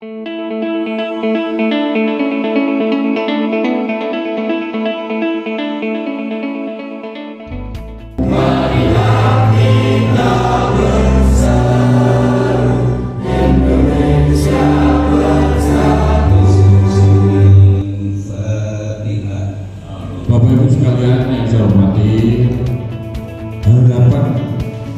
Bapak Ibu sekalian yang saya hormati, harapan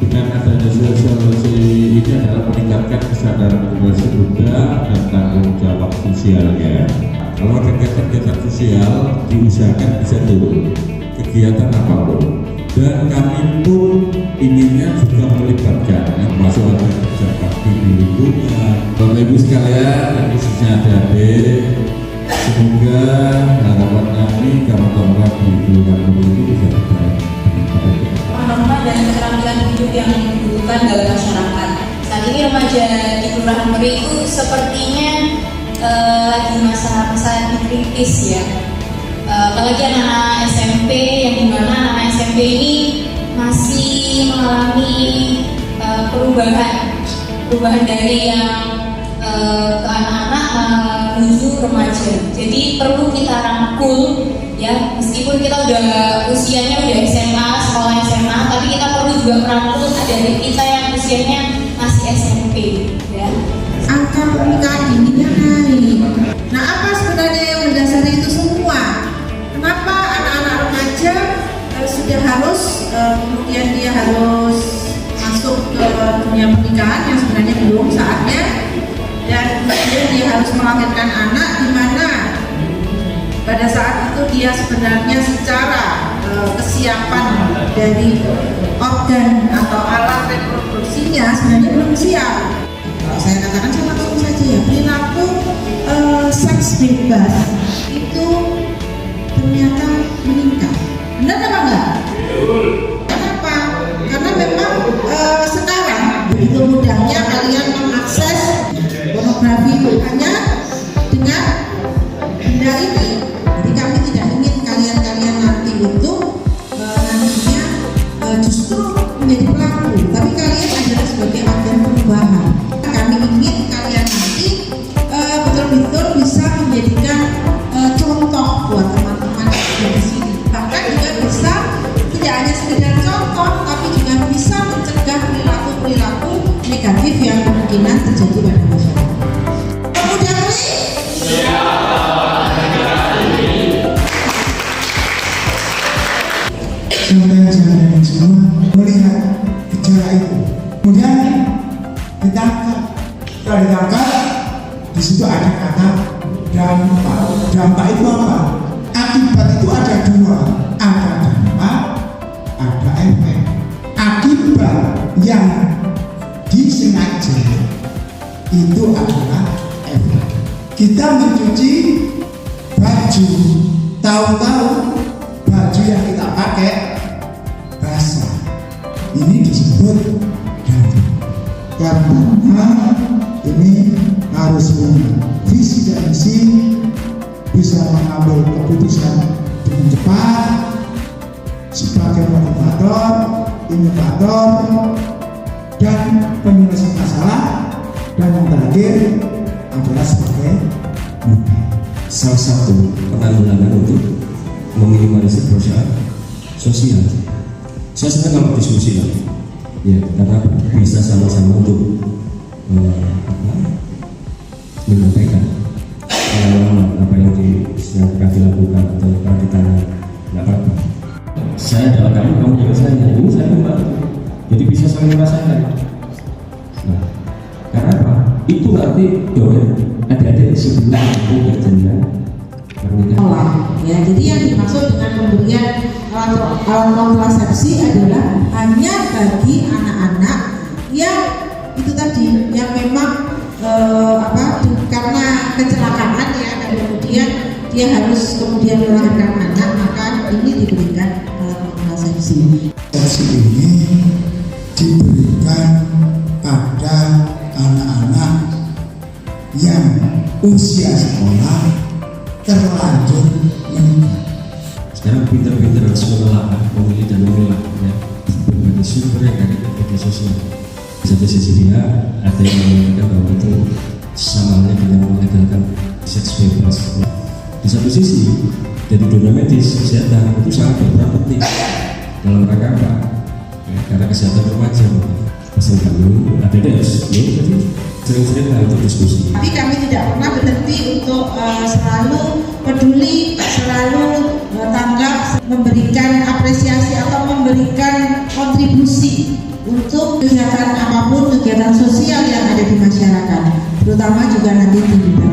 dengan adanya sosialisasi ini adalah meningkatkan kesadaran generasi muda dan tanggung jawab sosialnya. Kalau ada kegiatan sosial diusahakan bisa turun kegiatan apapun, dan kami pun inginnya juga melibatkan termasuk ada kerja bakti di lingkungan. Bapak Ibu sekalian, khususnya adik-adik, semoga harapan kami kawan-kawan di lingkungan ini bisa berjalan dengan baik. Norma dan keterampilan hidup yang dibutuhkan dalam masyarakat. Saat ini remaja di Kelurahan Meri itu sepertinya lagi masa-masa kritis ya. Apalagi anak-anak SMP, yang dimana anak SMP ini masih mengalami perubahan dari yang ke anak-anak menuju remaja. Jadi perlu kita rangkul ya, meskipun kita udah usianya udah SMA, sekolah SMA, tapi kita perlu juga merangkul adik-adik kita yang usianya masih SMP ya. Angka pernikahan dininya naik. Nah, apa sebenarnya yang mendasari itu semua? Kenapa anak-anak remaja sudah harus kemudian dia harus masuk ke dunia pernikahan yang sebenarnya belum saatnya, dan kemudian dia harus melahirkan anak di mana pada saat itu dia sebenarnya secara kesiapan dari organ atau alat reproduksinya sebenarnya belum siap. Kalau saya katakan saya langsung saja ya, perilaku seks bebas itu ternyata meningkat. Benar apa enggak? Kenapa? Karena memang sekarang begitu mudahnya kalian mengakses pornografi hanya dengan benda ini. Jadi kami tidak ingin kalian nanti itu nantinya justru menjadi pelaku, tapi kalian adalah sebagai agen perubahan. Kami ingin kalian nanti betul-betul bisa menjadikan contoh buat teman-teman di sini. Bahkan juga bisa tidak hanya sekedar contoh, tapi juga bisa mencegah perilaku negatif yang kemungkinan terjadi pada masyarakat. Udah nih? Saudara-saudara semua melihat gejala itu, kemudian ditangkap. Setelah ditangkap, di situ ada kata dampak. Dampak itu apa? Akibat itu ada dua, ada dampak, ada efek. Akibat yang disengaja itu adalah efek. Kita mencuci baju, tahu-tahu baju yang kita pakai basah, ini disebut dampak. Karena ini harus punya visi dan misi, bisa mengambil keputusan dengan cepat sebagai motivator, inovator, dan penyelesaian masalah, dan yang terakhir adalah sebagai model. Salah satu penanggulangan untuk meminimalisir perusahaan sosial. Saya senang kalau diskusi lah, ya, karena bisa sama-sama untuk menyampaikan pengalaman apa yang sedang dilakukan atau pernah ditanya, nggak apa-apa. Saya adalah kamu juga saya, ini saya membantu, jadi bisa saling merasakan. Nah, karena apa? Itu nanti doa adik-adik sebelum aku berjaya pernikahan. Ya, jadi yang dimaksud dengan pemberian alat kontrasepsi adalah hanya bagi anak-anak yang itu tadi, yang memang karena kecelakaan ya, dan kemudian dia harus kemudian melahirkan anak, maka ini diberikan alat kontrasepsi. Kontrasepsi ini diberikan pada anak-anak yang usia sekolah terlanjur menikah. Sekarang pinter-pinter harus menelaah, memilih dan memilah ya, berbagai sumber yang ada di media sosial. Di satu sisi dia ada yang mengatakan bahwa itu sama halnya dengan Di satu sisi, dari dunia medis, kesehatan itu sangat berperan penting dalam rangka apa? Ya, karena kesehatan remaja, pasal kami APD harus ya, jadi sering-sering lah untuk diskusi. Tapi kami tidak pernah berhenti untuk selalu peduli, selalu tanggap, memberikan apresiasi atau memberikan kontribusi untuk kegiatan apapun, kegiatan sosial yang ada di masyarakat, terutama juga nanti di bidang